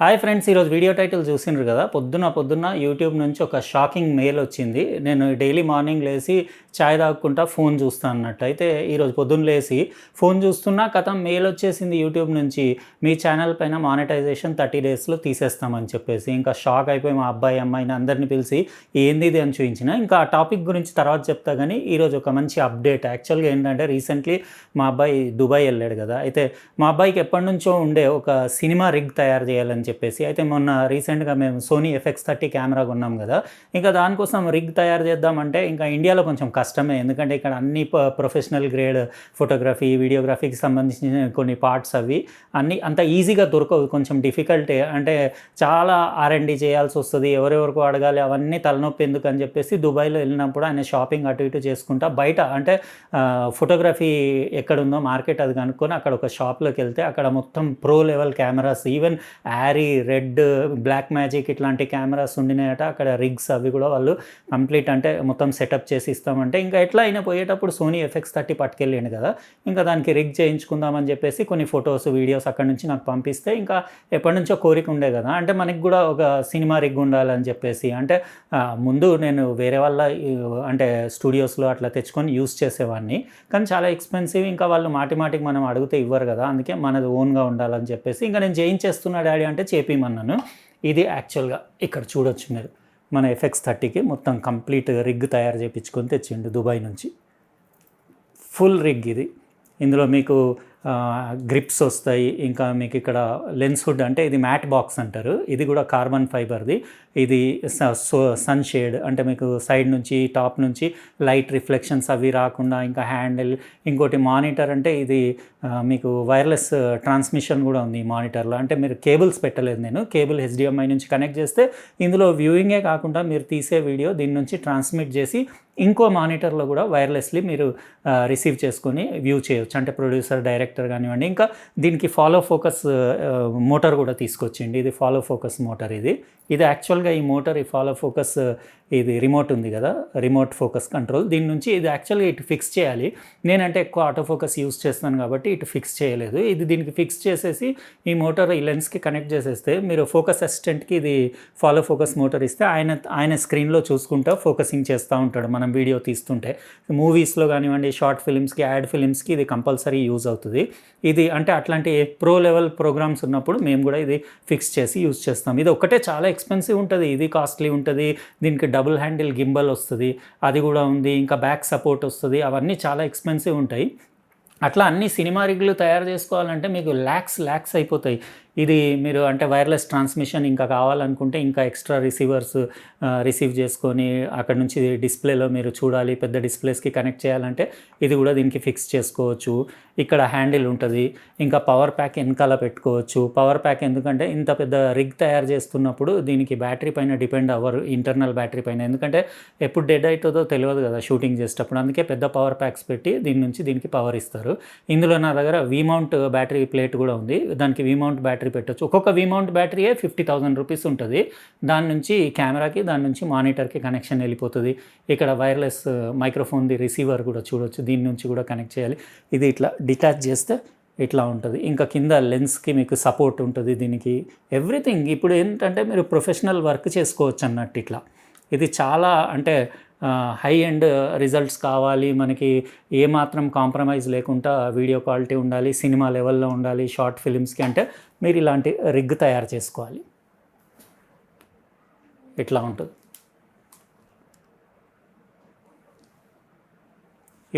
Hi friends, ఈరోజు video title చూసిండ్రు కదా. పొద్దున్న యూట్యూబ్ నుంచి ఒక షాకింగ్ మెయిల్ వచ్చింది. నేను డైలీ మార్నింగ్ లేచి చాయ్ తాగుకుంటా ఫోన్ చూస్తాను అన్నట్టు. అయితే ఈరోజు పొద్దున్న లేచి ఫోన్ చూస్తున్నా కథం మెయిల్ వచ్చేసింది యూట్యూబ్ నుంచి, మీ ఛానల్ పైన మానిటైజేషన్ 30 డేస్లో తీసేస్తామని చెప్పేసి. ఇంకా షాక్ అయిపోయి మా అబ్బాయి అమ్మాయిని అందరిని పిలిచి ఏంది ఇది అని చూపించిన. ఇంకా ఆ టాపిక్ గురించి తర్వాత చెప్తా, కానీ ఈరోజు ఒక మంచి అప్డేట్. యాక్చువల్గా ఏంటంటే రీసెంట్లీ మా అబ్బాయి దుబాయ్ వెళ్ళాడు కదా. అయితే మా అబ్బాయికి ఎప్పటి నుంచో ఉండే ఒక సినిమా రిగ్ తయారు చేయాలని చెప్పేసి. అయితే మొన్న రీసెంట్గా మేము సోనీ FX30 కెమెరా కొన్నాం కదా. ఇంకా దానికోసం రిగ్ తయారు చేద్దామంటే ఇంకా ఇండియాలో కొంచెం కష్టమే, ఎందుకంటే ఇక్కడ అన్ని ప్రొఫెషనల్ గ్రేడ్ ఫోటోగ్రఫీ వీడియోగ్రఫీకి సంబంధించిన కొన్ని పార్ట్స్ అవి అన్నీ అంత ఈజీగా దొరకవు. కొంచెం డిఫికల్టే, అంటే చాలా R&D చేయాల్సి వస్తుంది, ఎవరెవరికో అడగాలి, అవన్నీ తలనొప్పి ఎందుకు అని చెప్పేసి దుబాయ్లో వెళ్ళినప్పుడు ఆయన షాపింగ్ అటు ఇటు చేసుకుంటా బయట అంటే ఫోటోగ్రఫీ ఎక్కడుందో మార్కెట్ అది కనుక్కొని అక్కడ ఒక షాప్లోకి వెళ్తే అక్కడ మొత్తం pro level cameras, even Arri, Red, Blackmagic ఇట్లాంటి కెమెరాస్ ఉండినాయట. అక్కడ రిగ్స్ అవి కూడా వాళ్ళు కంప్లీట్ అంటే మొత్తం సెటప్ చేసి ఇస్తామంటే ఇంకా ఎట్లా అయినా పోయేటప్పుడు సోనీ FX30 పట్టుకెళ్ళిండు కదా. ఇంకా దానికి రిగ్ చేయించుకుందామని చెప్పేసి కొన్ని ఫొటోస్ వీడియోస్ అక్కడ నుంచి నాకు పంపిస్తే ఇంకా ఎప్పటి నుంచో కోరిక ఉండే కదా. అంటే మనకి కూడా ఒక సినిమా రిగ్ ఉండాలని చెప్పేసి. అంటే ముందు నేను వేరే వాళ్ళ అంటే స్టూడియోస్లో అట్లా తెచ్చుకొని యూస్ చేసేవాడిని, కానీ చాలా ఎక్స్పెన్సివ్. ఇంకా వాళ్ళు మాటికి మనం అడిగితే ఇవ్వరు కదా, అందుకే మనది ఓన్గా ఉండాలని చెప్పేసి ఇంకా నేను చేయించేస్తున్నా డాడీ అంటే చేపిమన్నాను. ఇది యాక్చువల్గా ఇక్కడ చూడొచ్చు మీరు, మన FX30కి మొత్తం కంప్లీట్ రిగ్ తయారు చేయించుకొని తెచ్చిండు దుబాయ్ నుంచి. ఫుల్ రిగ్ ఇది. ఇందులో మీకు గ్రిప్స్ వస్తాయి, ఇంకా మీకు ఇక్కడ లెన్స్ హుడ్, అంటే ఇది మ్యాట్ బాక్స్ అంటారు, ఇది కూడా కార్బన్ ఫైబర్ది. ఇది సన్ షేడ్, అంటే మీకు సైడ్ నుంచి టాప్ నుంచి లైట్ రిఫ్లెక్షన్స్ అవి రాకుండా. ఇంకా హ్యాండిల్, ఇంకోటి మానిటర్, అంటే ఇది మీకు వైర్లెస్ ట్రాన్స్మిషన్ కూడా ఉంది ఈ మానిటర్లో. అంటే మీరు కేబుల్స్ పెట్టలేదు, నేను కేబుల్ HDMI నుంచి కనెక్ట్ చేస్తే ఇందులో వ్యూయింగే కాకుండా మీరు తీసే వీడియో దీని నుంచి ట్రాన్స్మిట్ చేసి ఇంకో మానిటర్లో కూడా వైర్లెస్లీ మీరు రిసీవ్ చేసుకొని వ్యూ చేయొచ్చు. అంటే ప్రొడ్యూసర్, డైరెక్టర్ కానివ్వండి. ఇంకా దీనికి ఫాలో ఫోకస్ మోటార్ కూడా తీసుకొచ్చింది. ఇది ఫాలో ఫోకస్ మోటార్. ఇది యాక్చువల్గా ఈ మోటార్, ఈ ఫాలో ఫోకస్, ఇది రిమోట్ ఉంది కదా, రిమోట్ ఫోకస్ కంట్రోల్, దీని నుంచి ఇది యాక్చువల్గా ఇటు ఫిక్స్ చేయాలి. నేనంటే ఎక్కువ ఆటో ఫోకస్ యూస్ చేస్తాను కాబట్టి ఇటు ఫిక్స్ చేయలేదు. ఇది దీనికి ఫిక్స్ చేసేసి ఈ మోటార్ ఈ లెన్స్కి కనెక్ట్ చేసేస్తే మీరు ఫోకస్ అసిస్టెంట్కి ఇది ఫాలో ఫోకస్ మోటార్ ఇస్తే ఆయన స్క్రీన్లో చూసుకుంటూ ఫోకసింగ్ చేస్తూ ఉంటాడు మనం వీడియో తీస్తుంటే. మూవీస్లో కానివ్వండి, షార్ట్ ఫిలిమ్స్కి, యాడ్ ఫిలిమ్స్కి ఇది కంపల్సరీ యూజ్ అవుతుంది. ఇది అంటే అట్లాంటి ప్రో లెవెల్ ప్రోగ్రామ్స్ ఉన్నప్పుడు మేము కూడా ఇది ఫిక్స్ చేసి యూజ్ చేస్తాం. ఇది ఒకటే చాలా ఎక్స్పెన్సివ్ ఉంటుంది, ఇది కాస్ట్లీ ఉంటుంది. దీనికి డబుల్ హ్యాండిల్ గింబల్ వస్తుంది, అది కూడా ఉంది. ఇంకా బ్యాక్ సపోర్ట్ వస్తుంది, అవన్నీ చాలా ఎక్స్పెన్సివ్ ఉంటాయి. అట్లా అన్ని సినిమా రిగ్లు తయారు చేసుకోవాలంటే మీకు ల్యాక్స్ అయిపోతాయి. ఇది మీరు అంటే వైర్లెస్ ట్రాన్స్మిషన్ ఇంకా కావాలనుకుంటే ఇంకా ఎక్స్ట్రా రిసీవర్స్ రిసీవ్ చేసుకొని అక్కడ నుంచి డిస్ప్లేలో మీరు చూడాలి. పెద్ద డిస్ప్లేస్కి కనెక్ట్ చేయాలంటే ఇది కూడా దీనికి ఫిక్స్ చేసుకోవచ్చు. ఇక్కడ హ్యాండిల్ ఉంటుంది, ఇంకా పవర్ ప్యాక్ వెనకాల పెట్టుకోవచ్చు. పవర్ ప్యాక్ ఎందుకంటే ఇంత పెద్ద రిగ్ తయారు చేస్తున్నప్పుడు దీనికి బ్యాటరీ పైన డిపెండ్ అవ్వరు, ఇంటర్నల్ బ్యాటరీ పైన, ఎందుకంటే ఎప్పుడు డెడ్ అవుతుందో తెలియదు కదా షూటింగ్ చేసేటప్పుడు. అందుకే పెద్ద పవర్ ప్యాక్స్ పెట్టి దీనికి పవర్ ఇస్తారు. ఇందులో నా దగ్గర వీమౌంట్ బ్యాటరీ ప్లేట్ కూడా ఉంది, దానికి వీమౌంట్ బ్యాటరీ పెట్టచ్చు. ఒక్కొక్క వీమౌంట్ బ్యాటరీయే 50,000 రూపీస్ ఉంటుంది. దాని నుంచి కెమెరాకి, దాని నుంచి మానిటర్కి కనెక్షన్ వెళ్ళిపోతుంది. ఇక్కడ వైర్లెస్ మైక్రోఫోన్ది రిసీవర్ కూడా చూడొచ్చు, దీని నుంచి కూడా కనెక్ట్ చేయాలి. ఇది ఇట్లా డిటాచ్ చేస్తే ఇట్లా ఉంటుంది. ఇంకా కింద లెన్స్కి మీకు సపోర్ట్ ఉంటుంది దీనికి, ఎవ్రీథింగ్. ఇప్పుడు ఏంటంటే మీరు ప్రొఫెషనల్ వర్క్ చేసుకోవచ్చు అన్నట్టు ఇట్లా. ఇది చాలా అంటే హై ఎండ్ రిజల్ట్స్ కావాలి మనకి, ఏమాత్రం కాంప్రమైజ్ లేకుండా వీడియో క్వాలిటీ ఉండాలి, సినిమా లెవెల్లో ఉండాలి షార్ట్ ఫిలిమ్స్కి, అంటే మీరు ఇలాంటి రిగ్ తయారు చేసుకోవాలి. ఇట్లా ఉంటుంది.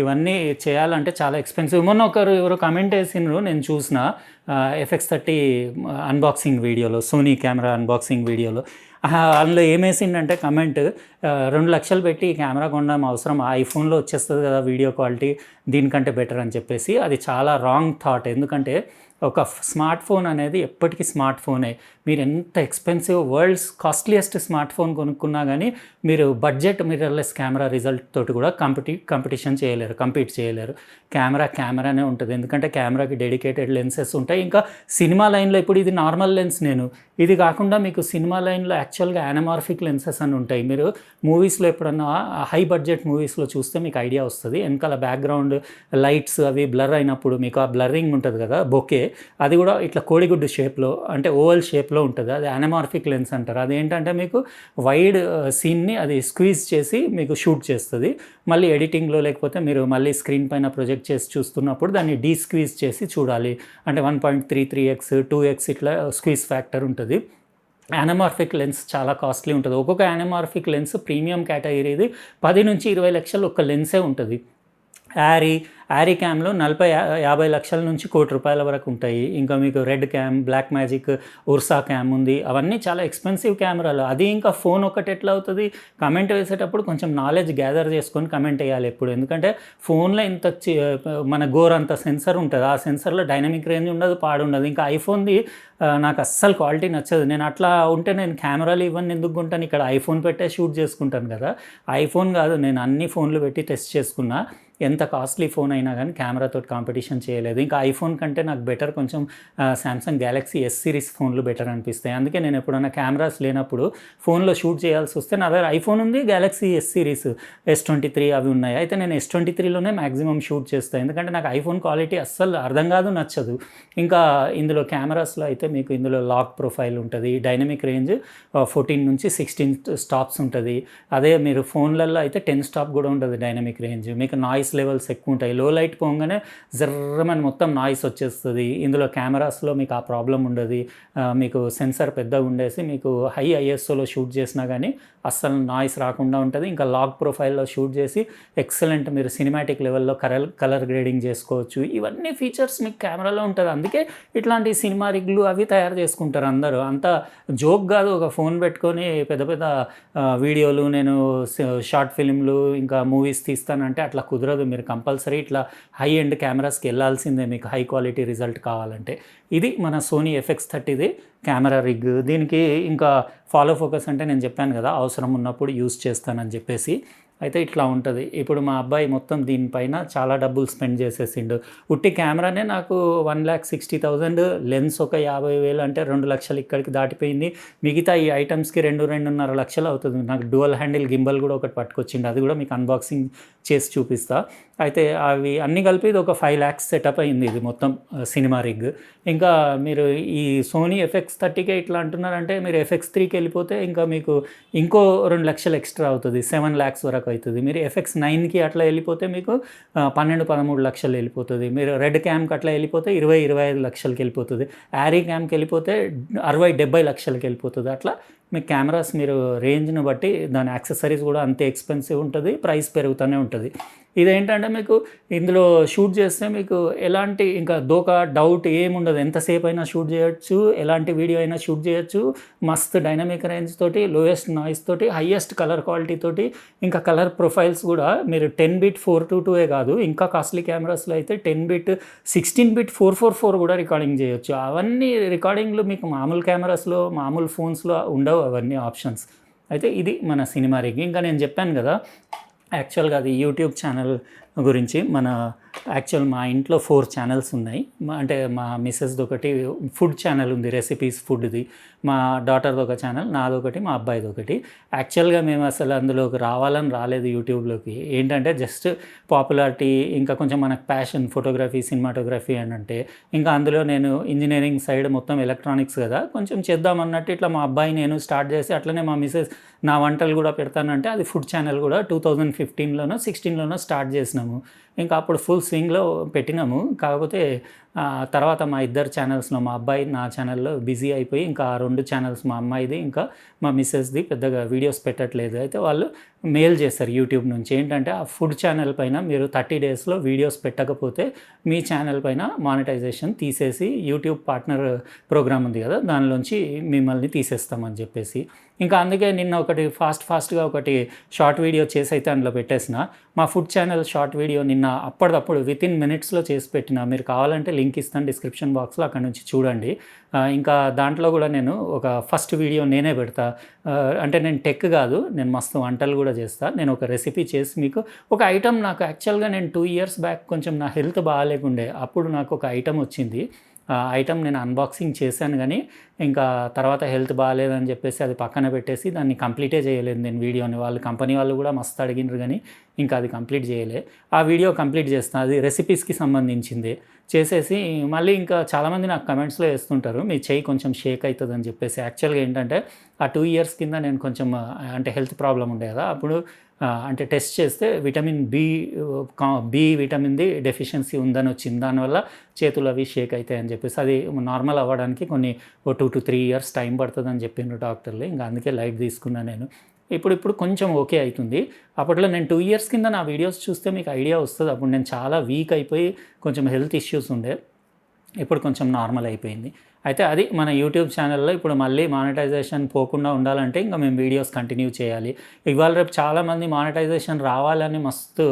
ఇవన్నీ చేయాలంటే చాలా ఎక్స్పెన్సివ్. మొన్న ఎవరు కమెంట్ వేసినారు, నేను చూసిన FX30 అన్బాక్సింగ్ వీడియోలో, సోనీ కెమెరా అన్బాక్సింగ్ వీడియోలో. అందులో ఏమేసిందంటే కమెంట్, 2 లక్షలు పెట్టి ఈ కెమెరా కొనడం అవసరం, ఐఫోన్లో వచ్చేస్తుంది కదా వీడియో క్వాలిటీ, దీనికంటే బెటర్ అని చెప్పేసి. అది చాలా రాంగ్ థాట్. ఎందుకంటే ఒక స్మార్ట్ ఫోన్ అనేది ఎప్పటికీ స్మార్ట్ ఫోనే. మీరు ఎంత expensive world's costliest smart phone కొనుక్కున్నా కానీ మీరు బడ్జెట్ మిర్రర్లెస్ కెమెరా రిజల్ట్ తోటి కూడా కంపీట్ చేయలేరు. కెమెరానే ఉంటుంది, ఎందుకంటే కెమెరాకి డెడికేటెడ్ లెన్సెస్ ఉంటాయి. ఇంకా సినిమా లైన్లో ఇప్పుడు ఇది నార్మల్ లెన్స్, ఇది కాకుండా మీకు సినిమా లైన్లో యాక్చువల్గా యానమార్ఫిక్ లెన్సెస్ అని ఉంటాయి. మీరు మూవీస్లో ఎప్పుడన్నా హై బడ్జెట్ మూవీస్లో చూస్తే మీకు ఐడియా వస్తుంది. వెనకాల బ్యాక్గ్రౌండ్ లైట్స్ అవి బ్లర్ అయినప్పుడు మీకు ఆ బ్లర్రింగ్ ఉంటుంది కదా, బొకే, అది కూడా ఇట్లా కోడిగుడ్డు షేప్లో అంటే ఓవల్ షేప్లో ఉంటుంది. అది అనమార్ఫిక్ లెన్స్ అంటారు. అదేంటంటే మీకు వైడ్ సీన్ని అది స్క్వీజ్ చేసి మీకు షూట్ చేస్తుంది. మళ్ళీ ఎడిటింగ్లో లేకపోతే మీరు మళ్ళీ స్క్రీన్ పైన ప్రొజెక్ట్ చేసి చూస్తున్నప్పుడు దాన్ని డీస్క్వీజ్ చేసి చూడాలి. అంటే 1.33x 2x ఇట్లా స్క్వీజ్ ఫ్యాక్టర్ ఉంటుంది. యానమార్ఫిక్ లెన్స్ చాలా కాస్ట్లీ ఉంటుంది. ఒక్కొక్క యానమార్ఫిక్ లెన్స్ ప్రీమియం కేటగిరీది 10 నుంచి 20 లక్షలు ఒక్క లెన్సే ఉంటుంది. యారీ క్యామ్లో 40-50 లక్షల నుంచి ₹1,00,00,000 వరకు ఉంటాయి. ఇంకా మీకు Red cam, Blackmagic, Ursa cam ఉంది. అవన్నీ చాలా ఎక్స్పెన్సివ్ కెమెరాలు. అది ఇంకా ఫోన్ ఒకటి ఎట్లా అవుతుంది, కమెంట్ వేసేటప్పుడు కొంచెం నాలెడ్జ్ గ్యాదర్ చేసుకొని కమెంట్ వేయాలి ఎప్పుడు. ఎందుకంటే ఫోన్లో ఇంత మన గోరంత సెన్సర్ ఉంటుంది. ఆ సెన్సర్లో డైనమిక్ రేంజ్ ఉండదు, పాడుండదు. ఇంకా ఐఫోన్ది నాకు అస్సలు క్వాలిటీ నచ్చదు. నేను అట్లా ఉంటే నేను కెమెరాలు ఇవన్నీ ఎందుకు కొంటాను, ఇక్కడ ఐఫోన్ పెట్టే షూట్ చేసుకుంటాను కదా. ఐఫోన్ కాదు, నేను అన్ని ఫోన్లు పెట్టి టెస్ట్ చేసుకున్నా. ఎంత కాస్ట్లీ ఫోన్ అయినా కానీ కెమెరాతో కాంపిటీషన్ చేయలేదు. ఇంకా ఐఫోన్ కంటే నాకు బెటర్ కొంచెం శాంసంగ్ గ్యాలక్సీ ఎస్ సిరీస్ ఫోన్లు బెటర్ అనిపిస్తాయి. అందుకే నేను ఎప్పుడైనా కెమెరాస్ లేనప్పుడు ఫోన్లో షూట్ చేయాల్సి వస్తే నా దగ్గర ఐఫోన్ ఉంది, గ్యాలక్సీ ఎస్ సిరీస్ S23 అవి ఉన్నాయి. అయితే నేను S23లోనే మ్యాక్సిమం షూట్ చేస్తాను. ఎందుకంటే నాకు ఐఫోన్ క్వాలిటీ అస్సలు అర్థం కాదు, నచ్చదు. ఇంకా ఇందులో కెమెరాస్లో అయితే మీకు ఇందులో లాక్ ప్రొఫైల్ ఉంటుంది, డైనమిక్ రేంజ్ 14 నుంచి 16 స్టాప్స్ ఉంటుంది. అదే మీరు ఫోన్లలో అయితే 10 స్టాప్ కూడా ఉంటుంది డైనమిక్ రేంజ్. మీకు నాయిస్ లెవెల్స్ ఎక్కువ ఉంటాయి. లో లైట్ పోగానే జర్రమని మొత్తం నాయిస్ వచ్చేస్తుంది. ఇందులో కెమెరాస్లో మీకు ఆ ప్రాబ్లం ఉండదు. మీకు సెన్సర్ పెద్దగా ఉండేసి మీకు హై ISOలో షూట్ చేసినా కానీ అస్సలు నాయిస్ రాకుండా ఉంటుంది. ఇంకా లాక్ ప్రొఫైల్లో షూట్ చేసి ఎక్సలెంట్ మీరు సినిమాటిక్ లెవెల్లో కలర్ గ్రేడింగ్ చేసుకోవచ్చు. ఇవన్నీ ఫీచర్స్ మీకు కెమెరాలో ఉంటుంది. అందుకే ఇట్లాంటి సినిమా రిగ్లు అవి తయారు చేసుకుంటారు అందరూ. అంత జోక్ కాదు, ఒక ఫోన్ పెట్టుకొని పెద్ద పెద్ద వీడియోలు, నేను షార్ట్ ఫిల్మ్లు ఇంకా మూవీస్ తీస్తానంటే అట్లా కుదరదు. మీరు కంపల్సరీ ఇట్లా హై ఎండ్ కెమెరాస్కి వెళ్ళాల్సిందే మీకు హై క్వాలిటీ రిజల్ట్ కావాలంటే. ఇది మన సోనీ FX30ది కెమెరా రిగ్. దీనికి ఇంకా ఫాలో ఫోకస్ అంటే నేను చెప్పాను కదా, అవసరం ఉన్నప్పుడు యూస్ చేస్తానని చెప్పేసి. అయితే ఇట్లా ఉంటుంది. ఇప్పుడు మా అబ్బాయి మొత్తం దీనిపైన చాలా డబ్బులు స్పెండ్ చేసేసిండు. ఉట్టి కెమెరానే నాకు 1,60,000, లెన్స్ ఒక 50,000 అంటే 2 లక్షలు ఇక్కడికి దాటిపోయింది. మిగతా ఈ ఐటమ్స్కి 2-2.5 లక్షలు అవుతుంది. నాకు డ్యువల్ హ్యాండిల్ గింబల్ కూడా ఒకటి పట్టుకొచ్చిండు. అది కూడా మీకు అన్బాక్సింగ్ చేసి చూపిస్తా. అయితే అవి అన్నీ కలిపి ఇది ఒక 5 lakhs సెటప్ అయింది ఇది మొత్తం సినిమా రిగ్. ఇంకా మీరు ఈ సోనీ FX30కే ఇట్లా అంటున్నారంటే మీరు FX3కి వెళ్ళిపోతే ఇంకా మీకు ఇంకో 2 లక్షలు ఎక్స్ట్రా అవుతుంది, 7 lakhs వరకు అవుతుంది. మీరు FX9కి అట్లా వెళ్ళిపోతే మీకు 12-13 లక్షలు వెళ్ళిపోతుంది. మీరు రెడ్ క్యామ్కి అట్లా వెళ్ళిపోతే 20-25 లక్షలకి వెళ్ళిపోతుంది. యారీ క్యామ్కి వెళ్ళిపోతే 60-70 లక్షలకి వెళ్ళిపోతుంది. అట్లా మీ కెమెరాస్ మీరు రేంజ్ని బట్టి దాని యాక్సెసరీస్ కూడా అంతే ఎక్స్పెన్సివ్ ఉంటుంది, ప్రైస్ పెరుగుతూనే ఉంటుంది. ఇదేంటంటే మీకు ఇందులో షూట్ చేస్తే మీకు ఎలాంటి ఇంకా డౌట్ ఏముండదు. ఎంతసేపు అయినా షూట్ చేయొచ్చు, ఎలాంటి వీడియో అయినా షూట్ చేయొచ్చు. మస్త్ డైనమిక్ రేంజ్ తోటి, లోయెస్ట్ నాయిస్ తోటి, హైయెస్ట్ కలర్ క్వాలిటీ తోటి, ఇంకా కలర్ ప్రొఫైల్స్ కూడా మీరు 10-bit 422 కాదు, ఇంకా కాస్ట్లీ కెమెరాస్లో అయితే 10-bit 16-bit 444 కూడా రికార్డింగ్ చేయొచ్చు. అవన్నీ రికార్డింగ్లు మీకు మామూలు కెమెరాస్లో, మామూలు ఫోన్స్లో ఉండవు అవన్నీ ఆప్షన్స్. అయితే ఇది మన సినిమా రిగ్. ఇంకా నేను చెప్పాను కదా యాక్చువల్గా అది యూట్యూబ్ ఛానల్ గురించి. మా ఇంట్లో 4 ఛానల్స్ ఉన్నాయి. అంటే మా మిస్సెస్ది ఒకటి ఫుడ్ ఛానల్ ఉంది, రెసిపీస్ ఫుడ్ది. మా డాటర్ది ఒక ఛానల్, నాదొకటి, మా అబ్బాయిది ఒకటి. యాక్చువల్గా మేము అసలు అందులోకి రాలేదు యూట్యూబ్లోకి. ఏంటంటే జస్ట్ పాపులారిటీ, ఇంకా కొంచెం మనకు ప్యాషన్ ఫోటోగ్రఫీ, సినిమాటోగ్రఫీ అని అంటే. ఇంకా అందులో నేను ఇంజనీరింగ్ సైడ్ మొత్తం ఎలక్ట్రానిక్స్ కదా, కొంచెం చేద్దామన్నట్టు ఇట్లా మా అబ్బాయి నేను స్టార్ట్ చేసి, అట్లనే మా మిస్సెస్ నా వంటలు కూడా పెడతానంటే అది ఫుడ్ ఛానల్ కూడా 2015లోనో 16లోనో స్టార్ట్ చేసినాము. ఇంకా అప్పుడు ఫుల్ స్వింగ్లో పెట్టినాము. కాకపోతే తర్వాత మా ఇద్దరు ఛానల్స్లో, మా అబ్బాయి నా ఛానల్లో బిజీ అయిపోయి ఇంకా 2 ఛానల్స్, మా అమ్మాయిది ఇంకా మా మిస్సెస్ది, పెద్దగా వీడియోస్ పెట్టట్లేదు. అయితే వాళ్ళు మెయిల్ చేశారు యూట్యూబ్ నుంచి. ఏంటంటే ఆ ఫుడ్ ఛానల్ పైన మీరు 30 daysలో వీడియోస్ పెట్టకపోతే మీ ఛానల్ పైన మానిటైజేషన్ తీసేసి యూట్యూబ్ పార్ట్నర్ ప్రోగ్రామ్ ఉంది కదా, దానిలోంచి మిమ్మల్ని తీసేస్తామని చెప్పేసి. ఇంకా అందుకే నిన్న ఒకటి ఫాస్ట్గా ఒకటి షార్ట్ వీడియో చేసి అయితే అందులో పెట్టేసిన. మా ఫుడ్ ఛానల్ షార్ట్ వీడియో నిన్న అప్పటిదప్పుడు వితిన్ మినిట్స్లో చేసి పెట్టిన. మీరు కావాలంటే లింక్ ఇస్తాను డిస్క్రిప్షన్ బాక్స్లో, అక్కడ నుంచి చూడండి. ఇంకా దాంట్లో కూడా నేను ఒక ఫస్ట్ వీడియో నేనే పెడతా. అంటే నేను టెక్ కాదు, నేను మస్తు వంటలు కూడా చేస్తాను. నేను ఒక రెసిపీ చేసి మీకు ఒక ఐటమ్, నాకు యాక్చువల్గా నేను 2 years బ్యాక్ కొంచెం నా హెల్త్ బాగాలేకుండే, అప్పుడు నాకు ఒక ఐటమ్ వచ్చింది. ఐటమ్ నేను అన్బాక్సింగ్ చేశాను కానీ ఇంకా తర్వాత హెల్త్ బాగాలేదని చెప్పేసి అది పక్కన పెట్టేసి దాన్ని కంప్లీటే చేయలేదు నేను వీడియోని. వాళ్ళు కంపెనీ వాళ్ళు కూడా మస్తు అడిగినారు కానీ ఇంకా అది కంప్లీట్ చేయలే. ఆ వీడియో కంప్లీట్ చేస్తాను. అది రెసిపీస్కి సంబంధించింది. చేసేసి మళ్ళీ ఇంకా చాలామంది నాకు కమెంట్స్‌లో ఏస్తుంటారు. మీ చెయ్యి కొంచెం షేక్ అయితదని జెప్పేసి. యాక్చువల్‌గా ఏంటంటే, ఆ 2 ఇయర్స్ కింద నేను కొంచెం అంటే హెల్త్ ప్రాబ్లమ్ ఉండే గదా! అప్పుడు అంటే టెస్ట్ చేస్తే విటమిన్ బి విటమిన్‌ది డెఫిషియన్సీ ఉందనొచ్చింది. దానివల్ల చేతులవి షేక్ అయితాయని జెప్పేసి. అది నార్మల్ అవ్వడానికి ఓ 2-3 ఇయర్స్ టైం పడతదని జెప్పిండ్రు డాక్టర్లు. ఇంక అందుకే లైట్ తీసుకున్నా నేను. ఇప్పుడు కొంచెం ఓకే అయితుంది. అప్పట్లో నేను 2 ఇయర్స్ కింద నా వీడియోస్ చూస్తే మీకు ఐడియా వస్తది. అప్పుడు నేను చాలా వీక్ అయిపోయి కొంచెం హెల్త్ ఇష్యూస్ ఉండే. ఇప్పుడు కొంచెం నార్మల్ అయిపోయింది. అయితే అది మన యూట్యూబ్ ఛానెల్‌లో ఇప్పుడు మళ్ళీ మానిటైజేషన్ పోకుండా ఉండాలంటే ఇంక మేము వీడియోస్ కంటిన్యూ చేయాలి. ఇవాళ రేపు చాలామంది మానిటైజేషన్ రావాలని మస్తు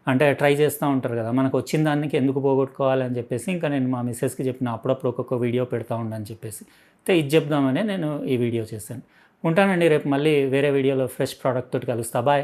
అంటే ట్రై చేస్తా ఉంటారు గదా! మనకొచ్చిన దానికి ఎందుకు పోగొట్టుకోవాలని జెప్పేసి ఇంకా నేను మా మిసెస్‌కి చెప్పిన అప్పుడప్పుడు ఒక్కొక్క వీడియో పెడతా ఉండని చెప్పేసి. అయితే ఇది చెప్దామనే నేను ఈ వీడియో చేశాను. ఉంటానండి. రేపు మళ్ళీ వేరే వీడియోలో ఫ్రెష్ ప్రొడక్ట్ తోటి కలుస్తా. బాయ్.